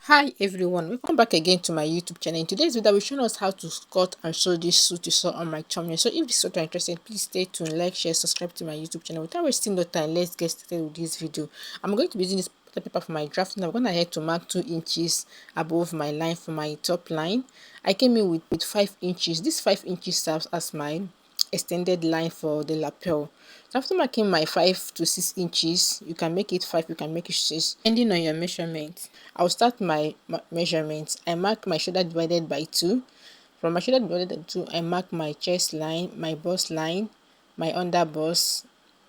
Hi everyone, welcome back again to my YouTube channel. In today's video, I will show us how to cut and sew this suit you saw on my thumbnail. So if this is what you're interested in, please stay tuned, like, share, subscribe to my YouTube channel. Without wasting no time, let's get started with this video. I'm going to be using this paper for my drafting. I'm going ahead to mark 2 inches above my line for my top line. I came in with 5 inches. This 5 inches serves as my extended line for the lapel. So after marking my 5 to 6 inches, you can make it 5, you can make it 6 depending on your measurement. I'll start my measurements. I mark my shoulder divided by 2. From my shoulder divided by 2, I mark my chest line, my bust line, my under bust,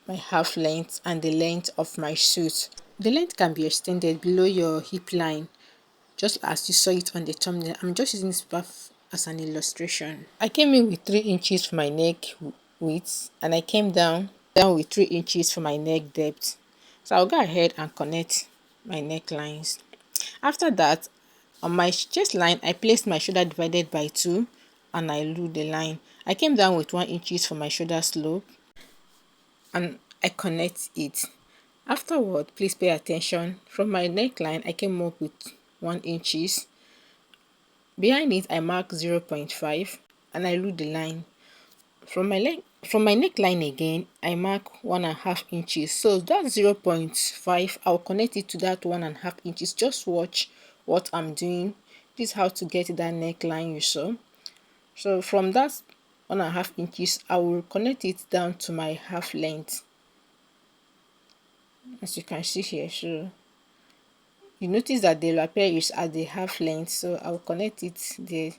my half length, and the length of my suit. The length can be extended below your hip line, just as you saw it on the thumbnail. I'm just using this paper as an illustration. I came in with 3 inches for my neck width, and I came down with 3 inches for my neck depth. So I'll go ahead and connect my necklines. After that, on my chest line, I placed my shoulder divided by 2 and I drew the line. I came down with 1 inches for my shoulder slope and I connect it. Afterward, please pay attention. From my neckline, I came up with 1 inches. Behind it, I mark 0.5 and I drew the line. From my neckline again, I mark 1.5 inches. So that 0.5, I'll connect it to that 1.5 inches. Just watch what I'm doing. This is how to get that neckline you saw. So from that 1.5 inches, I will connect it down to my half length, as you can see here. So you notice that the lapel is at the half length, so I will connect it there.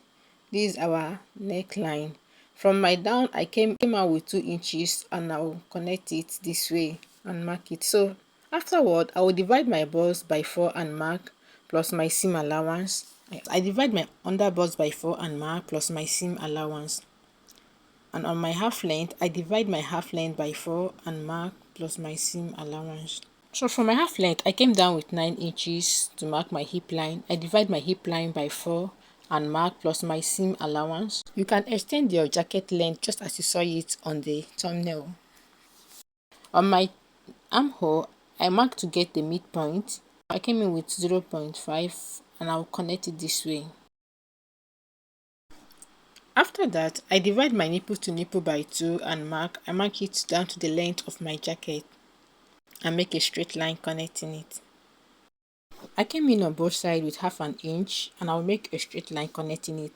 This is our neckline. From my down, I came out with 2 inches and I will connect it this way and mark it. So afterward, I will divide my bust by 4 and mark plus my seam allowance. I divide my under bust by 4 and mark plus my seam allowance. And on my half length, I divide my half length by 4 and mark plus my seam allowance. So for my half length, I came down with 9 inches to mark my hip line. I divide my hip line by 4 and mark plus my seam allowance. You can extend your jacket length just as you saw it on the thumbnail. On my armhole, I marked to get the midpoint. I came in with 0.5 and I'll connect it this way. After that, I divide my nipple to nipple by 2 and I mark it down to the length of my jacket and make a straight line connecting it. I came in on both sides with half an inch and I'll make a straight line connecting it.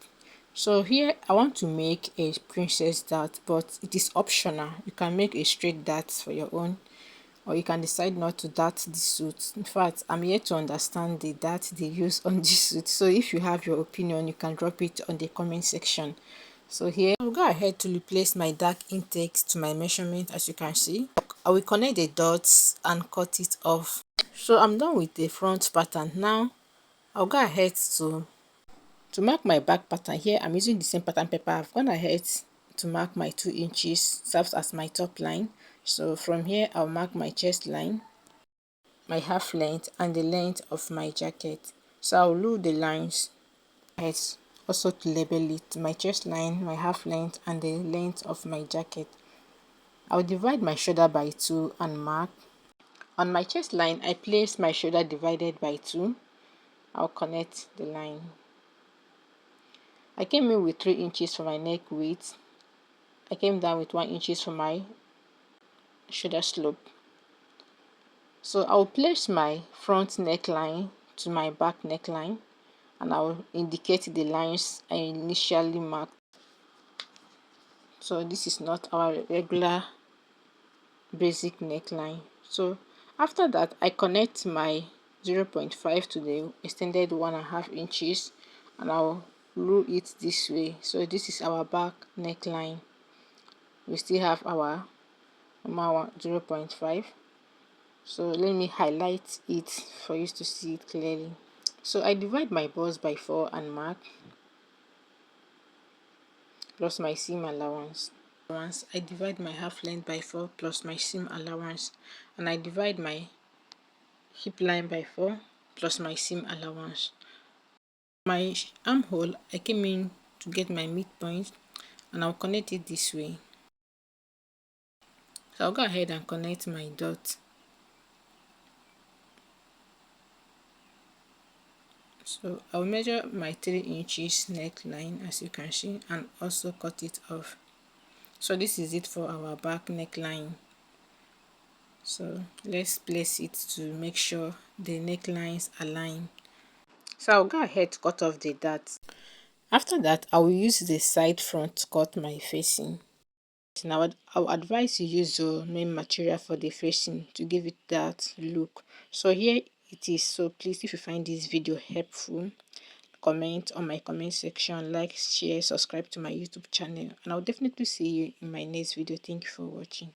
So here I want to make a princess dart, but it is optional. You can make a straight dart for your own, or you can decide not to dart the suit. In fact, I'm here to understand the dart they use on this suit. So if you have your opinion, you can drop it on the comment section. So here I'll go ahead to replace my dark intakes to my measurement. As you can see, I will connect the dots and cut it off. So I'm done with the front pattern. Now I'll go ahead to mark my back pattern. Here I'm using the same pattern paper. I've gone ahead to mark my 2 inches, serves as my top line. So from here I'll mark my chest line, my half length, and the length of my jacket. So I'll rule the lines also to label it, my chest line, my half length, and the length of my jacket. I'll divide my shoulder by 2 and mark. On my chest line, I place my shoulder divided by 2. I'll connect the line. I came in with 3 inches for my neck width. I came down with 1 inches for my shoulder slope. So I'll place my front neckline to my back neckline and I'll indicate the lines I initially marked. So this is not our regular basic neckline. So after that, I connect my 0.5 to the extended 1.5 inches and I'll rule it this way. So this is our back neckline. We still have our 0.5. So let me highlight it for you to see it clearly. So I divide my bust by 4 and mark plus my seam allowance. I divide my half length by 4 plus my seam allowance, and I divide my hip line by 4 plus my seam allowance. My armhole, I came in to get my midpoint and I'll connect it this way. So I'll go ahead and connect my dot. So I'll measure my 3 inches neckline as you can see and also cut it off. So this is it for our back neckline. So let's place it to make sure the necklines align. So I'll go ahead to cut off the dart. After that, I will use the side front to cut my facing. Now I would advise you use your main material for the facing to give it that look. So here it is. So please, if you find this video helpful, comment on my comment section, like, share, subscribe to my YouTube channel, and I'll definitely see you in my next video. Thank you for watching.